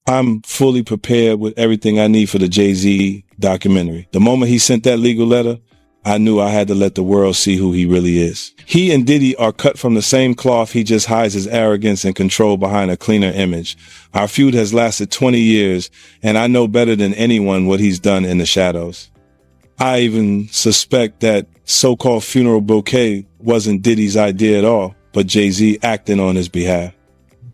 I'm fully prepared with everything I need for the Jay-Z documentary. The moment he sent that legal letter, I knew I had to let the world see who he really is. He and Diddy are cut from the same cloth. He just hides his arrogance and control behind a cleaner image. Our feud has lasted 20 years, and I know better than anyone what he's done in the shadows. I even suspect that so-called funeral bouquet wasn't Diddy's idea at all, but Jay-Z acting on his behalf.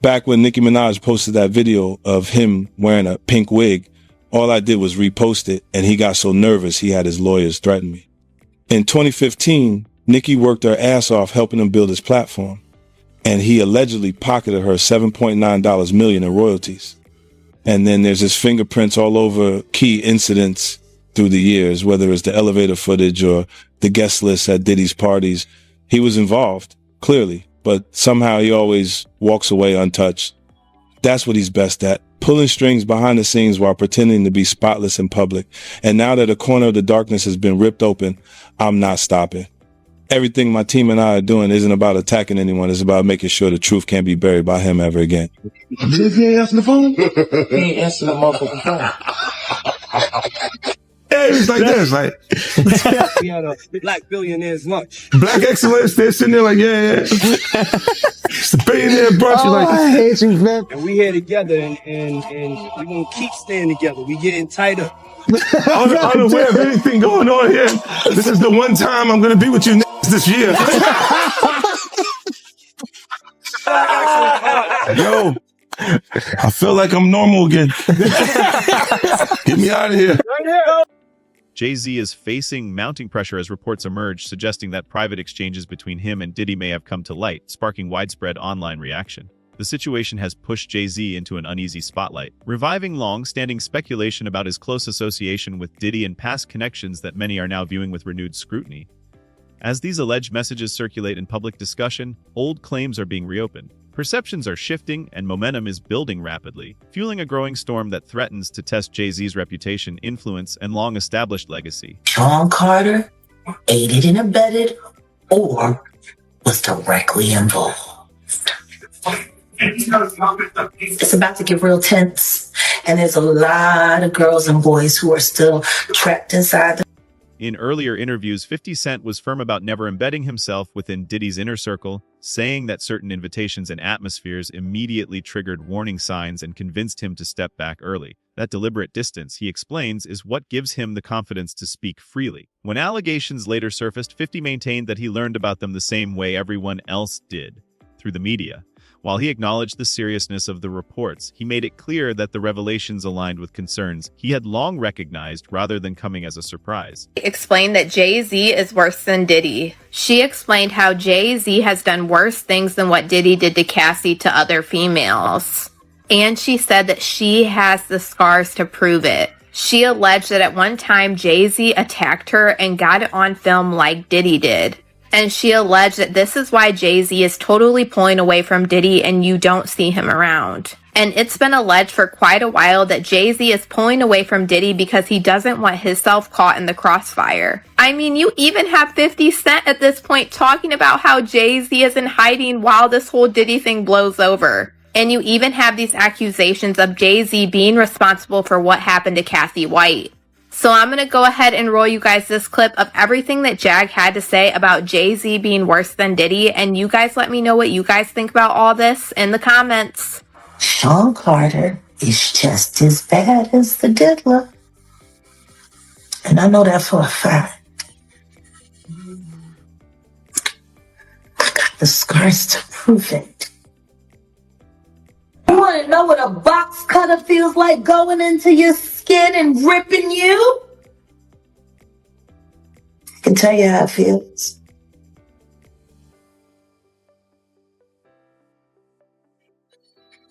Back when Nicki Minaj posted that video of him wearing a pink wig, all I did was repost it, and he got so nervous he had his lawyers threaten me. In 2015, Nicki worked her ass off helping him build his platform, and he allegedly pocketed her $7.9 million in royalties. And then there's his fingerprints all over key incidents through the years, whether it's the elevator footage or the guest list at Diddy's parties. He was involved, clearly, but somehow he always walks away untouched. That's what he's best at, pulling strings behind the scenes while pretending to be spotless in public. And now that a corner of the darkness has been ripped open, I'm not stopping. Everything my team and I are doing isn't about attacking anyone. It's about making sure the truth can't be buried by him ever again. Did he ain't answering the phone? He ain't answering the motherfucking phone. Yeah, it's like this, like we had a black billionaire's lunch. Black excellence. They're sitting there like, yeah. It's a billionaire brunch. Oh, Like, I hate you, man. And we here together, and we gonna keep staying together. We getting tighter. unaware of anything going on here. This is the one time I'm gonna be with you this year. Yo, I feel like I'm normal again. Get me out of here. Jay-Z is facing mounting pressure as reports emerge, suggesting that private exchanges between him and Diddy may have come to light, sparking widespread online reaction. The situation has pushed Jay-Z into an uneasy spotlight, reviving long-standing speculation about his close association with Diddy and past connections that many are now viewing with renewed scrutiny. As these alleged messages circulate in public discussion, old claims are being reopened. Perceptions are shifting, and momentum is building rapidly, fueling a growing storm that threatens to test Jay-Z's reputation, influence, and long-established legacy. Sean Carter aided and abetted or was directly involved. It's about to get real tense, and there's a lot of girls and boys who are still trapped inside the. In earlier interviews, 50 Cent was firm about never embedding himself within Diddy's inner circle, saying that certain invitations and atmospheres immediately triggered warning signs and convinced him to step back early. That deliberate distance, he explains, is what gives him the confidence to speak freely. When allegations later surfaced, 50 maintained that he learned about them the same way everyone else did, through the media. While he acknowledged the seriousness of the reports, he made it clear that the revelations aligned with concerns he had long recognized rather than coming as a surprise. Explained that Jay-Z is worse than Diddy. She explained how Jay-Z has done worse things than what Diddy did to Cassie to other females. And she said that she has the scars to prove it. She alleged that at one time Jay-Z attacked her and got it on film like Diddy did. And she alleged that this is why Jay-Z is totally pulling away from Diddy and you don't see him around. And it's been alleged for quite a while that Jay-Z is pulling away from Diddy because he doesn't want himself caught in the crossfire. I mean, you even have 50 Cent at this point talking about how Jay-Z is in hiding while this whole Diddy thing blows over. And you even have these accusations of Jay-Z being responsible for what happened to Cassie White. So I'm going to go ahead and roll you guys this clip of everything that Jag had to say about Jay-Z being worse than Diddy. And you guys let me know what you guys think about all this in the comments. Sean Carter is just as bad as the diddler. And I know that for a fact. I got the scars to prove it. You want to know what a box cutter feels like going into your skin and ripping you? I can tell you how it feels.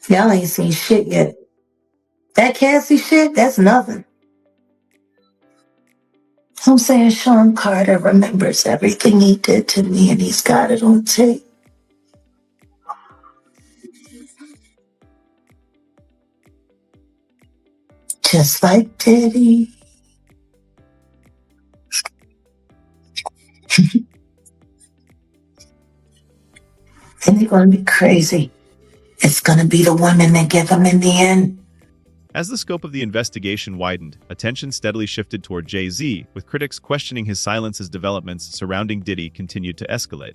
Y'all ain't seen shit yet. That Cassie shit, that's nothing. I'm saying Sean Carter remembers everything he did to me and he's got it on tape. Just like Diddy. And they're going to be crazy. It's going to be the women that give them in the end. As the scope of the investigation widened, attention steadily shifted toward Jay-Z, with critics questioning his silence as developments surrounding Diddy continued to escalate.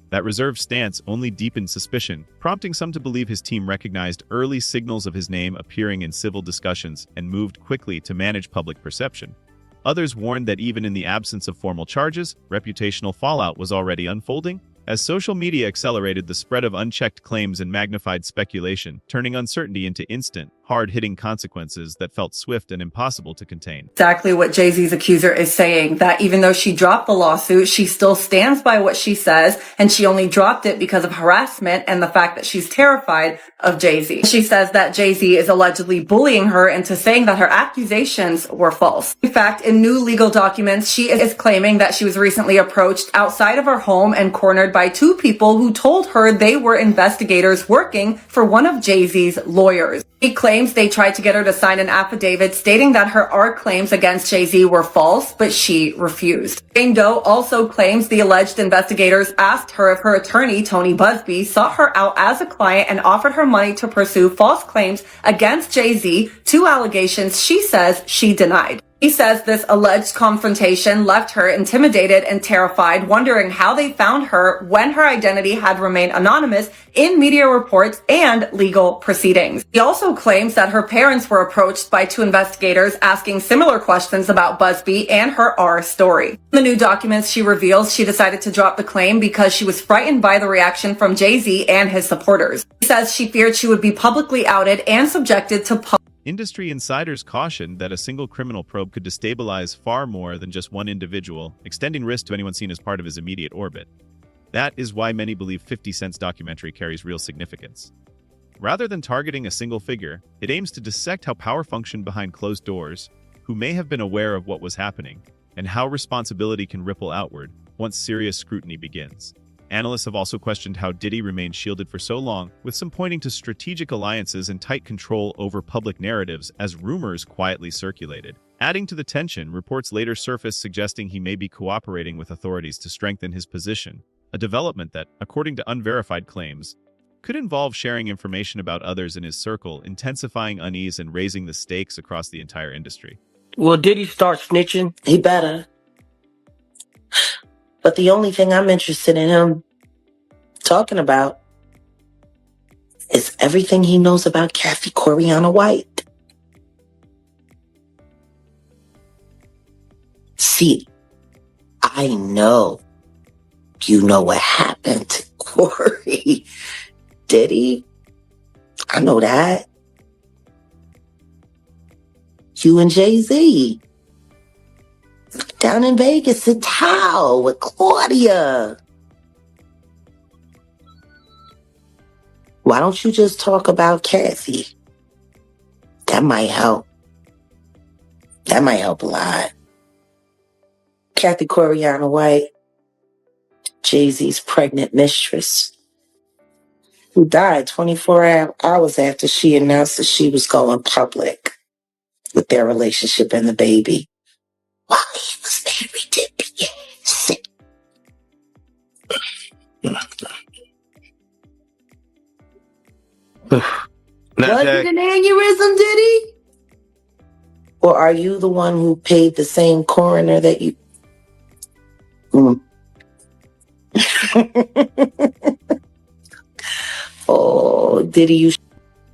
That reserved stance only deepened suspicion, prompting some to believe his team recognized early signals of his name appearing in civil discussions and moved quickly to manage public perception. Others warned that even in the absence of formal charges, reputational fallout was already unfolding, as social media accelerated the spread of unchecked claims and magnified speculation, turning uncertainty into instant, hard-hitting consequences that felt swift and impossible to contain. Exactly what Jay-Z's accuser is saying, that even though she dropped the lawsuit, she still stands by what she says, and she only dropped it because of harassment and the fact that she's terrified of Jay-Z. She says that Jay-Z is allegedly bullying her into saying that her accusations were false. In fact, in new legal documents, she is claiming that she was recently approached outside of her home and cornered by two people who told her they were investigators working for one of Jay-Z's lawyers. She claims they tried to get her to sign an affidavit stating that her claims against Jay-Z were false, but she refused. Jane Doe also claims the alleged investigators asked her if her attorney, Tony Busby, sought her out as a client and offered her money to pursue false claims against Jay-Z, two allegations she says she denied. He says this alleged confrontation left her intimidated and terrified, wondering how they found her when her identity had remained anonymous in media reports and legal proceedings. He also claims that her parents were approached by two investigators asking similar questions about Busby and her story. In the new documents, she reveals she decided to drop the claim because she was frightened by the reaction from Jay-Z and his supporters. He says she feared she would be publicly outed and subjected to Industry insiders cautioned that a single criminal probe could destabilize far more than just one individual, extending risk to anyone seen as part of his immediate orbit. That is why many believe 50 Cent's documentary carries real significance. Rather than targeting a single figure, it aims to dissect how power functioned behind closed doors, who may have been aware of what was happening, and how responsibility can ripple outward once serious scrutiny begins. Analysts have also questioned how Diddy remained shielded for so long, with some pointing to strategic alliances and tight control over public narratives as rumors quietly circulated. Adding to the tension, reports later surfaced suggesting he may be cooperating with authorities to strengthen his position, a development that, according to unverified claims, could involve sharing information about others in his circle, intensifying unease and raising the stakes across the entire industry. Will Diddy start snitching? He better. But the only thing I'm interested in him talking about is everything he knows about Kathy Coriana White. See, I know you know what happened to Corey. Diddy, I know that. You and Jay-Z. Down in Vegas at Tao with Claudia. Why don't you just talk about Kathy? That might help. That might help a lot. Kathy Coriana White, Jay-Z's pregnant mistress, who died 24 hours after she announced that she was going public with their relationship and the baby. While he was married to Beyonce. Was it an aneurysm, Diddy? Or are you the one who paid the same coroner that you... Oh, Diddy, you...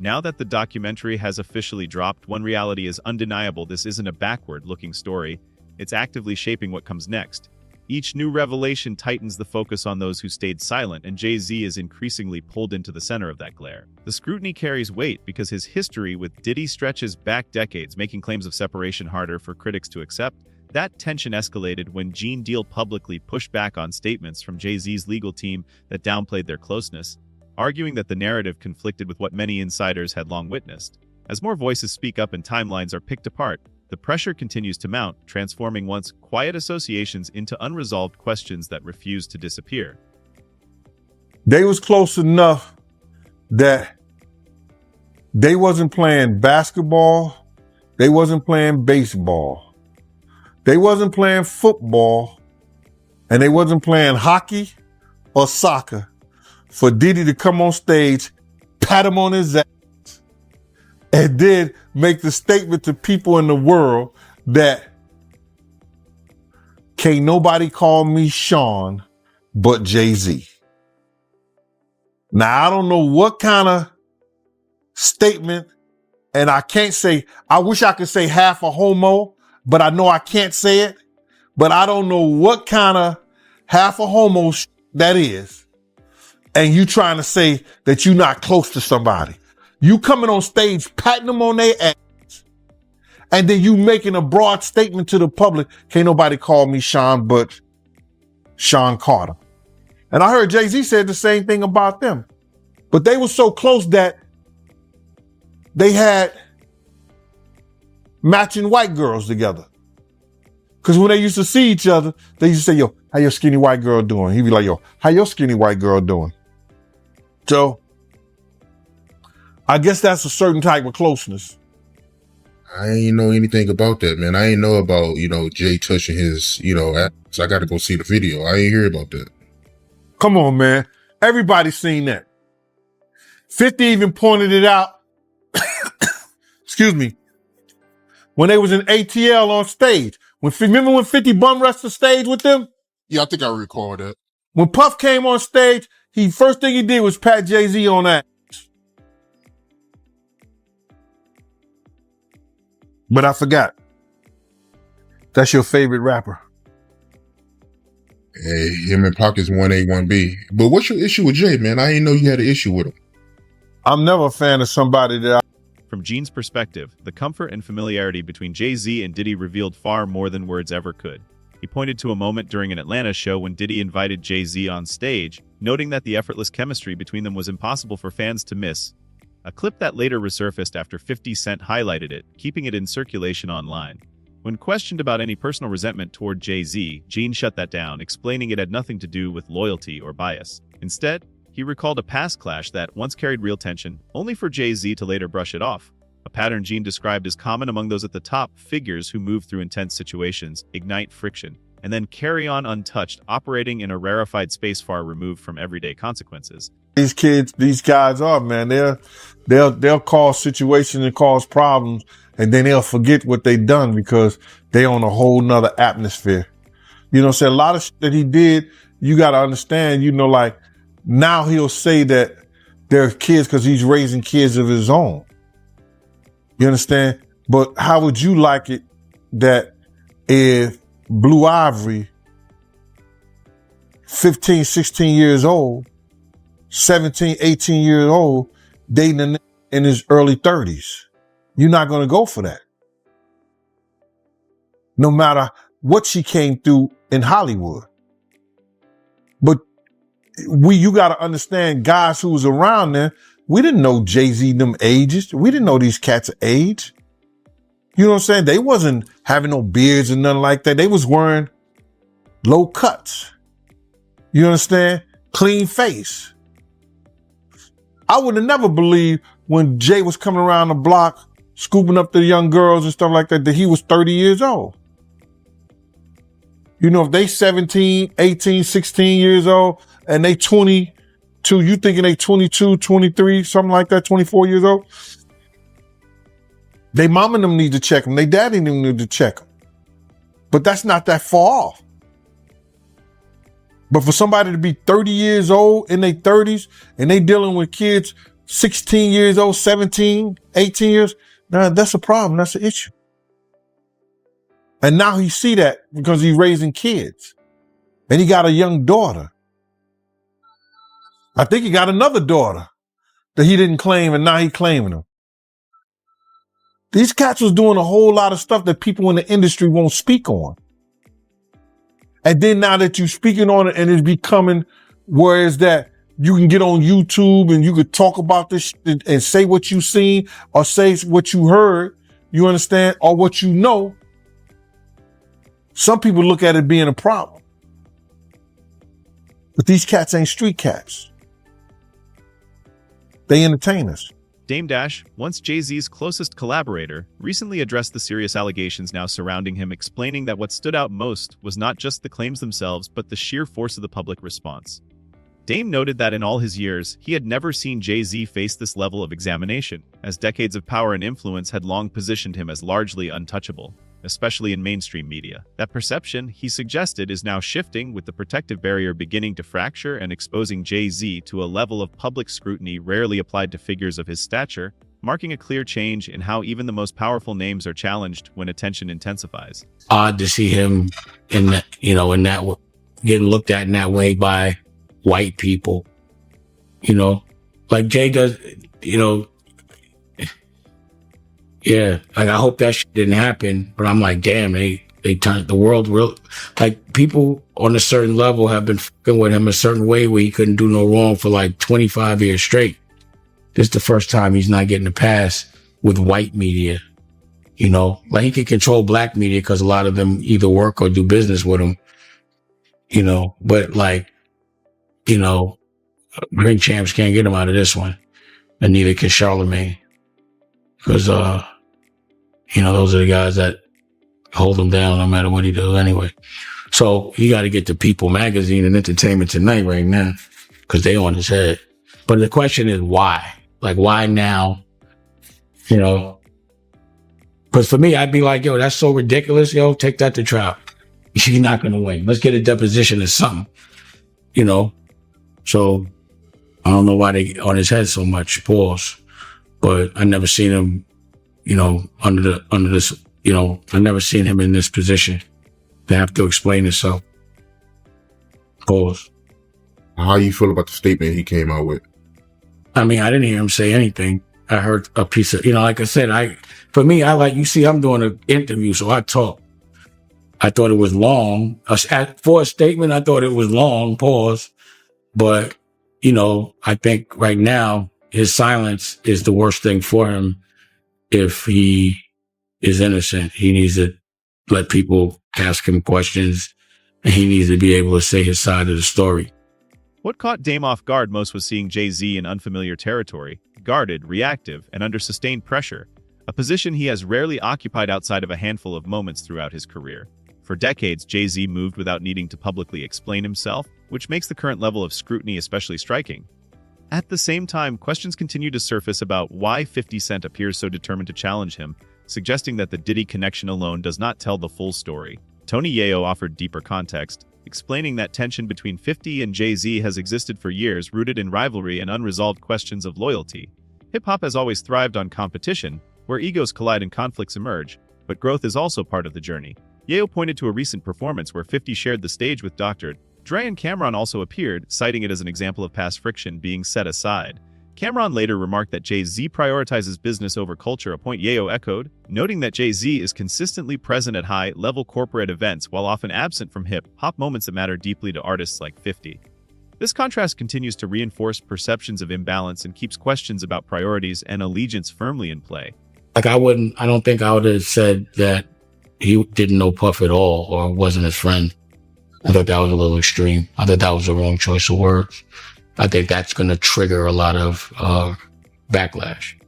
Now that the documentary has officially dropped, one reality is undeniable. This isn't a backward-looking story. It's actively shaping what comes next. Each new revelation tightens the focus on those who stayed silent, and Jay-Z is increasingly pulled into the center of that glare. The scrutiny carries weight because his history with Diddy stretches back decades, making claims of separation harder for critics to accept. That tension escalated when Gene Deal publicly pushed back on statements from Jay-Z's legal team that downplayed their closeness, arguing that the narrative conflicted with what many insiders had long witnessed. As more voices speak up and timelines are picked apart, the pressure continues to mount, transforming once quiet associations into unresolved questions that refuse to disappear. They was close enough that they wasn't playing basketball, they wasn't playing baseball, they wasn't playing football, and they wasn't playing hockey or soccer for Diddy to come on stage, pat him on his ass, and then make the statement to people in the world that can't nobody call me Sean but Jay-Z. Now, I don't know what kind of statement, and I can't say, I wish I could say half a homo, but I know I can't say it. But I don't know what kind of half a homo that is. And you trying to say that you're not close to somebody. You coming on stage, patting them on their ass, and then you making a broad statement to the public, can't nobody call me Sean but Sean Carter. And I heard Jay-Z said the same thing about them. But they were so close that they had matching white girls together. Because when they used to see each other, they used to say, yo, how your skinny white girl doing? He'd be like, yo, how your skinny white girl doing? So I guess that's a certain type of closeness. I ain't know anything about that, man. I ain't know about, Jay touching his, ass. I got to go see the video. I ain't hear about that. Come on, man. Everybody's seen that. 50 even pointed it out. Excuse me. When they was in ATL on stage. Remember when 50 bum rushed the stage with them? Yeah, I think I recall that. When Puff came on stage, first thing he did was pat Jay-Z on that. But I forgot. That's your favorite rapper. Hey, him and Pac is 1A, 1B. But what's your issue with Jay, man? I didn't know you had an issue with him. I'm never a fan of somebody that From Gene's perspective, the comfort and familiarity between Jay-Z and Diddy revealed far more than words ever could. He pointed to a moment during an Atlanta show when Diddy invited Jay-Z on stage, noting that the effortless chemistry between them was impossible for fans to miss. A clip that later resurfaced after 50 Cent highlighted it, keeping it in circulation online. When questioned about any personal resentment toward Jay-Z, Gene shut that down, explaining it had nothing to do with loyalty or bias. Instead, he recalled a past clash that once carried real tension, only for Jay-Z to later brush it off. A pattern Gene described as common among those at the top, figures who move through intense situations, ignite friction, and then carry on untouched, operating in a rarefied space far removed from everyday consequences. these guys are, man. They'll cause situations and cause problems, and then they'll forget what they done because they on a whole nother atmosphere. You know what I'm saying? A lot of shit that he did, you got to understand, like now he'll say that they're kids because he's raising kids of his own. You understand? But how would you like it that if Blue Ivory, 15, 16 years old, 17, 18 years old, dating a nigga in his early 30s? You're not going to go for that. No matter what she came through in Hollywood. But you got to understand, guys who was around there, we didn't know Jay-Z them ages. We didn't know these cats' age. You know what I'm saying? They wasn't having no beards and nothing like that. They was wearing low cuts. You understand? Clean face. I would have never believed when Jay was coming around the block, scooping up the young girls and stuff like that he was 30 years old. If they 17, 18, 16 years old and they 22, you thinking they 22, 23, something like that, 24 years old? They mom and them need to check them. They daddy and them need to check them. But that's not that far off. But for somebody to be 30 years old in their 30s and they dealing with kids 16 years old, 17, 18 years, nah, that's a problem. That's an issue. And now he see that because he's raising kids. And he got a young daughter. I think he got another daughter that he didn't claim and now he claiming them. These cats was doing a whole lot of stuff that people in the industry won't speak on. And then now that you're speaking on it and it's becoming where is that you can get on YouTube and you could talk about this shit and say what you seen or say what you heard, you understand, or what you know. Some people look at it being a problem. But these cats ain't street cats. They entertainers. Dame Dash, once Jay-Z's closest collaborator, recently addressed the serious allegations now surrounding him, explaining that what stood out most was not just the claims themselves, but the sheer force of the public response. Dame noted that in all his years, he had never seen Jay-Z face this level of examination, as decades of power and influence had long positioned him as largely untouchable, especially in mainstream media. That perception, he suggested, is now shifting, with the protective barrier beginning to fracture and exposing Jay-Z to a level of public scrutiny rarely applied to figures of his stature, marking a clear change in how even the most powerful names are challenged when attention intensifies. Odd to see him in that, getting looked at in that way by white people, like Jay does, yeah, like I hope that shit didn't happen, but I'm like, damn, they turned the world real, like people on a certain level have been fucking with him a certain way where he couldn't do no wrong for like 25 years straight. This is the first time he's not getting a pass with white media, like he can control black media because a lot of them either work or do business with him, but like, ring champs can't get him out of this one, and neither can Charlemagne, because those are the guys that hold him down no matter what he does anyway. So he got to get to People Magazine and Entertainment Tonight right now, because they on his head. But the question is why? Like, why now? Because for me, I'd be like, yo, that's so ridiculous. Yo, take that to trial. He's not going to win. Let's get a deposition or something. So I don't know why they on his head so much, pause. But I never seen him, under this, I never seen him in this position to have to explain himself. Pause. How you feel about the statement he came out with? I mean, I didn't hear him say anything. I heard a piece of, like I said, I'm doing an interview, so I talk. I thought it was long. For a statement, I thought it was long, pause. But, I think right now, his silence is the worst thing for him. If he is innocent, he needs to let people ask him questions, and he needs to be able to say his side of the story. What caught Dame off guard most was seeing Jay-Z in unfamiliar territory, guarded, reactive, and under sustained pressure, a position he has rarely occupied outside of a handful of moments throughout his career. For decades, Jay-Z moved without needing to publicly explain himself, which makes the current level of scrutiny especially striking. At the same time, questions continue to surface about why 50 Cent appears so determined to challenge him, suggesting that the Diddy connection alone does not tell the full story. Tony Yayo offered deeper context, explaining that tension between 50 and Jay-Z has existed for years, rooted in rivalry and unresolved questions of loyalty. Hip-hop has always thrived on competition, where egos collide and conflicts emerge, but growth is also part of the journey. Yayo pointed to a recent performance where 50 shared the stage with Dr. Dre, and Cameron also appeared, citing it as an example of past friction being set aside. Cameron later remarked that Jay-Z prioritizes business over culture, a point Yayo echoed, noting that Jay-Z is consistently present at high-level corporate events while often absent from hip-hop moments that matter deeply to artists like 50. This contrast continues to reinforce perceptions of imbalance and keeps questions about priorities and allegiance firmly in play. Like I don't think I would have said that he didn't know Puff at all or wasn't his friend. I thought that was a little extreme. I thought that was the wrong choice of words. I think that's going to trigger a lot of backlash.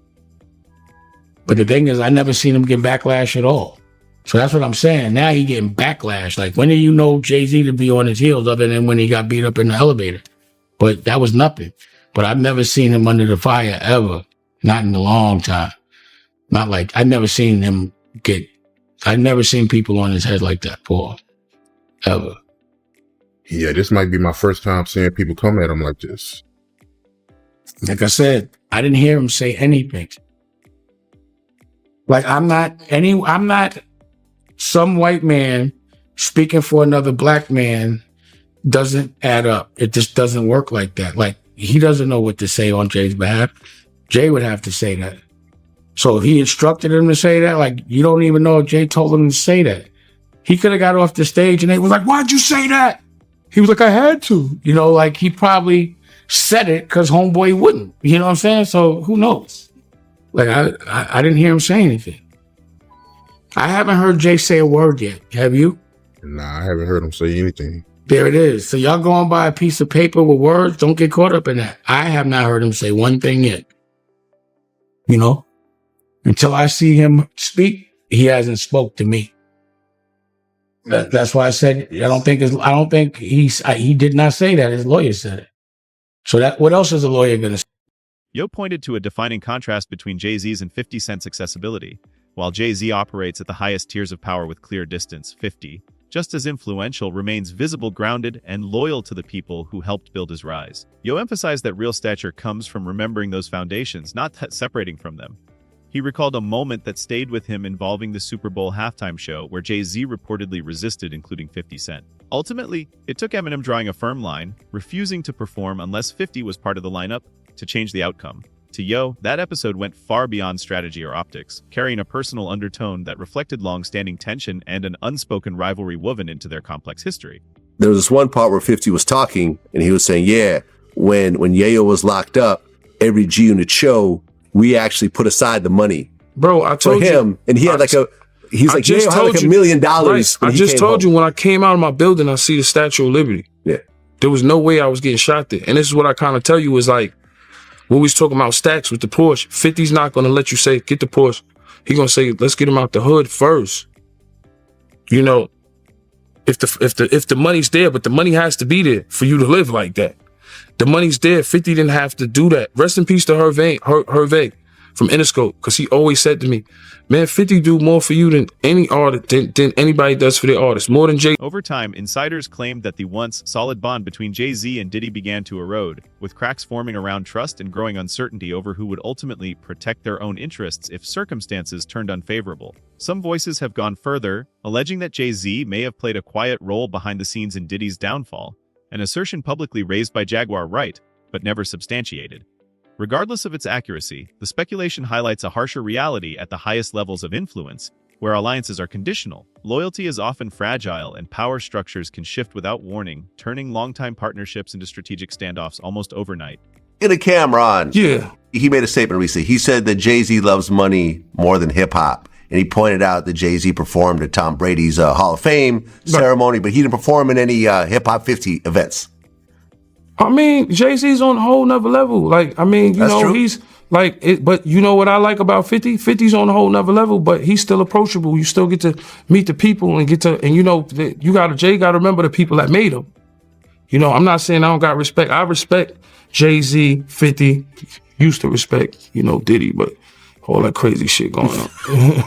But the thing is, I never seen him get backlash at all. So that's what I'm saying. Now he getting backlash. Like, when did you know Jay-Z to be on his heels other than when he got beat up in the elevator? But that was nothing. But I've never seen him under the fire ever. Not in a long time. Not like, I've never seen people on his head like that, Paul. Ever. Yeah, this might be my first time seeing people come at him like this. Like I said, I didn't hear him say anything. Like, I'm not some white man speaking for another black man doesn't add up. It just doesn't work like that. Like, he doesn't know what to say on Jay's behalf. Jay would have to say that. So if he instructed him to say that, like, you don't even know if Jay told him to say that. He could have got off the stage and they was like, why'd you say that? He was like, I had to. Like, he probably said it because homeboy wouldn't. You know what I'm saying? So who knows? Like, I didn't hear him say anything. I haven't heard Jay say a word yet. Have you? Nah, I haven't heard him say anything. There it is. So y'all going by a piece of paper with words? Don't get caught up in that. I have not heard him say one thing yet. Until I see him speak, he hasn't spoke to me. That's why I said I don't think he did not say that. His lawyer said it. So what else is a lawyer going to say? Yo pointed to a defining contrast between Jay-Z's and 50 Cent's accessibility. While Jay-Z operates at the highest tiers of power with clear distance, 50, just as influential, remains visible, grounded, and loyal to the people who helped build his rise. Yo emphasized that real stature comes from remembering those foundations, not separating from them. He recalled a moment that stayed with him involving the Super Bowl halftime show where Jay-Z reportedly resisted including 50 Cent. Ultimately, it took Eminem drawing a firm line, refusing to perform unless 50 was part of the lineup, to change the outcome. To Yo, that episode went far beyond strategy or optics, carrying a personal undertone that reflected long-standing tension and an unspoken rivalry woven into their complex history. There was this one part where 50 was talking, and he was saying, yeah, when Yayo was locked up, every G-Unit show, we actually put aside the money. Bro, I told for him, and he had Yayo had like $1 million. Right. I just told you when I came out of my building, I see the Statue of Liberty. Yeah. There was no way I was getting shot there. And this is what I kind of tell you is like, when we was talking about stacks with the Porsche, 50's not going to let you say, get the Porsche. He going to say, let's get him out the hood first. You know, if the money's there, but the money has to be there for you to live like that. The money's there. 50 didn't have to do that. Rest in peace to Hervé from Interscope, because he always said to me, man, 50 do more for you than any artist, than anybody does for their artists, more than Jay. Over time, insiders claimed that the once solid bond between Jay-Z and Diddy began to erode, with cracks forming around trust and growing uncertainty over who would ultimately protect their own interests if circumstances turned unfavorable. Some voices have gone further, alleging that Jay-Z may have played a quiet role behind the scenes in Diddy's downfall, an assertion publicly raised by Jaguar Wright, but never substantiated. Regardless of its accuracy, the speculation highlights a harsher reality at the highest levels of influence, where alliances are conditional, loyalty is often fragile, and power structures can shift without warning, turning longtime partnerships into strategic standoffs almost overnight. In a Cameron, yeah, he made a statement recently. He said that Jay-Z loves money more than hip-hop. And he pointed out that Jay-Z performed at Tom Brady's Hall of Fame ceremony, but he didn't perform in any Hip-Hop 50 events. I mean, Jay-Z's on a whole nother level. Like, I mean, you know, he's like, but you know what I like about 50? 50's on a whole nother level, but he's still approachable. You still get to meet the people and you know, Jay got to remember the people that made him. You know, I'm not saying I don't got respect. I respect Jay-Z, 50, used to respect, you know, Diddy, but all that crazy shit going on.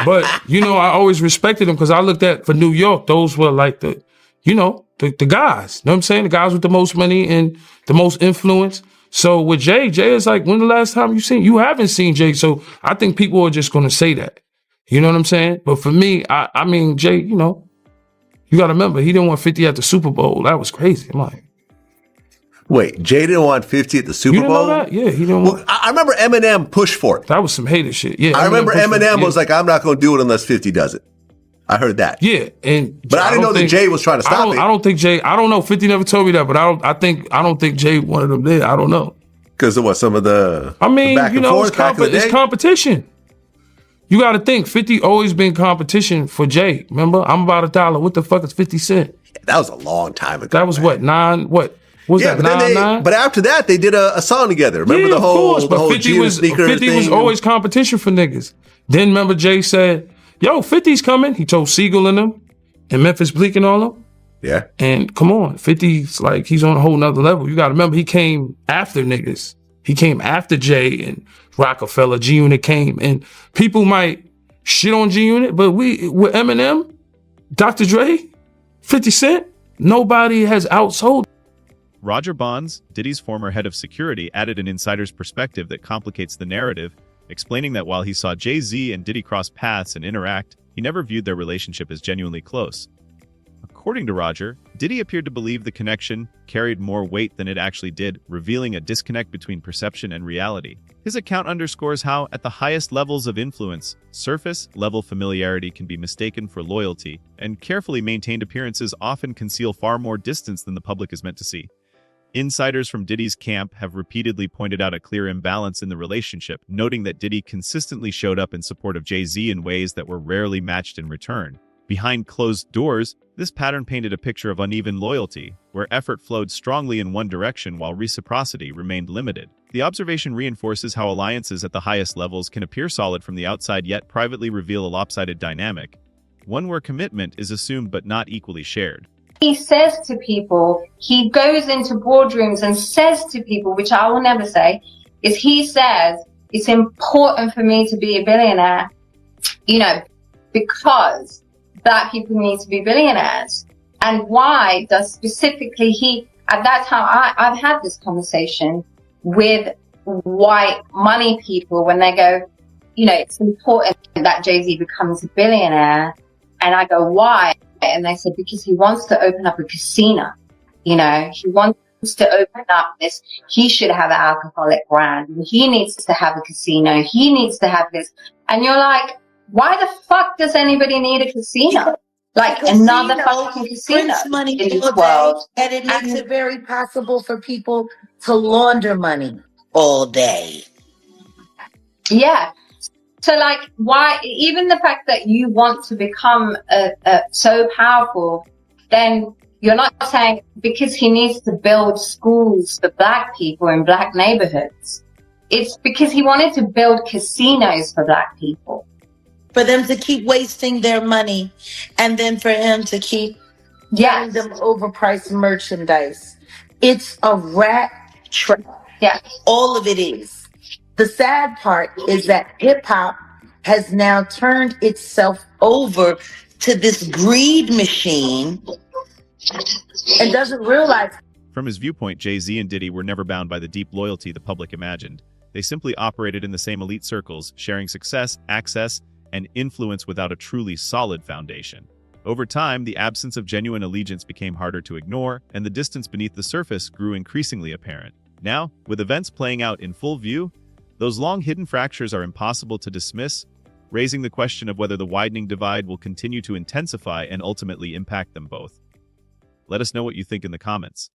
But, you know, I always respected him because I looked at, for New York, those were like the, you know, the guys, you know what I'm saying? The guys with the most money and the most influence. So with Jay is like, when the last time you haven't seen Jay. So I think people are just going to say that. You know what I'm saying? But for me, I mean, Jay, you know, you got to remember, he didn't want 50 at the Super Bowl. That was crazy. I'm like, wait, Jay didn't want 50 at the Super Bowl? Know that? Yeah, he didn't want. I remember Eminem pushed for it. That was some hater shit. Yeah, I remember Eminem was like, I'm not going to do it unless 50 does it. I heard that. Yeah, but I didn't know that Jay was trying to stop it. I don't think Jay. I don't know. 50 never told me that, but I don't think Jay wanted him there. I don't know. Because of what? Some of the. I mean, back you and know, forth, it's competition. You got to think 50 always been competition for Jay. Remember, I'm about $1. What the fuck is 50 Cent? Yeah, that was a long time ago. That was what 9. What was that? 9? But after that, they did a song together. Remember the whole 50 was always competition for niggas. Then remember Jay said, yo, 50's coming. He told Siegel and them and Memphis Bleak and all them. Yeah. And come on, 50's like, he's on a whole nother level. You got to remember, he came after niggas. He came after Jay and Rockefeller. G-Unit came. And people might shit on G-Unit, but with Eminem, Dr. Dre, 50 Cent, nobody has outsold. Roger Bonds, Diddy's former head of security, added an insider's perspective that complicates the narrative, explaining that while he saw Jay-Z and Diddy cross paths and interact, he never viewed their relationship as genuinely close. According to Roger, Diddy appeared to believe the connection carried more weight than it actually did, revealing a disconnect between perception and reality. His account underscores how, at the highest levels of influence, surface-level familiarity can be mistaken for loyalty, and carefully maintained appearances often conceal far more distance than the public is meant to see. Insiders from Diddy's camp have repeatedly pointed out a clear imbalance in the relationship, noting that Diddy consistently showed up in support of Jay-Z in ways that were rarely matched in return. Behind closed doors, this pattern painted a picture of uneven loyalty, where effort flowed strongly in one direction while reciprocity remained limited. The observation reinforces how alliances at the highest levels can appear solid from the outside yet privately reveal a lopsided dynamic, one where commitment is assumed but not equally shared. he says to people, he goes into boardrooms and says to people, which I will never say, is he says, it's important for me to be a billionaire, you know, because black people need to be billionaires. And why does specifically he, at that time, I've had this conversation with white money people when they go, you know, it's important that Jay-Z becomes a billionaire. And I go, why? And they said, because he wants to open up a casino. You know, he wants to open up this. He should have an alcoholic brand. He needs to have a casino. He needs to have this. And you're like, why the fuck does anybody need a casino? Like another fucking casino prints money in this all world. day, and it makes it very possible for people to launder money all day. Yeah. So like, why, even the fact that you want to become so powerful, then you're not saying because he needs to build schools for black people in black neighborhoods. It's because he wanted to build casinos for black people. For them to keep wasting their money, and then for him to keep getting them overpriced merchandise. It's a rat trap. Yeah. All of it is. The sad part is that hip hop has now turned itself over to this greed machine and doesn't realize. From his viewpoint, Jay-Z and Diddy were never bound by the deep loyalty the public imagined. They simply operated in the same elite circles, sharing success, access, and influence without a truly solid foundation. Over time, the absence of genuine allegiance became harder to ignore, and the distance beneath the surface grew increasingly apparent. Now, with events playing out in full view, those long-hidden fractures are impossible to dismiss, raising the question of whether the widening divide will continue to intensify and ultimately impact them both. Let us know what you think in the comments.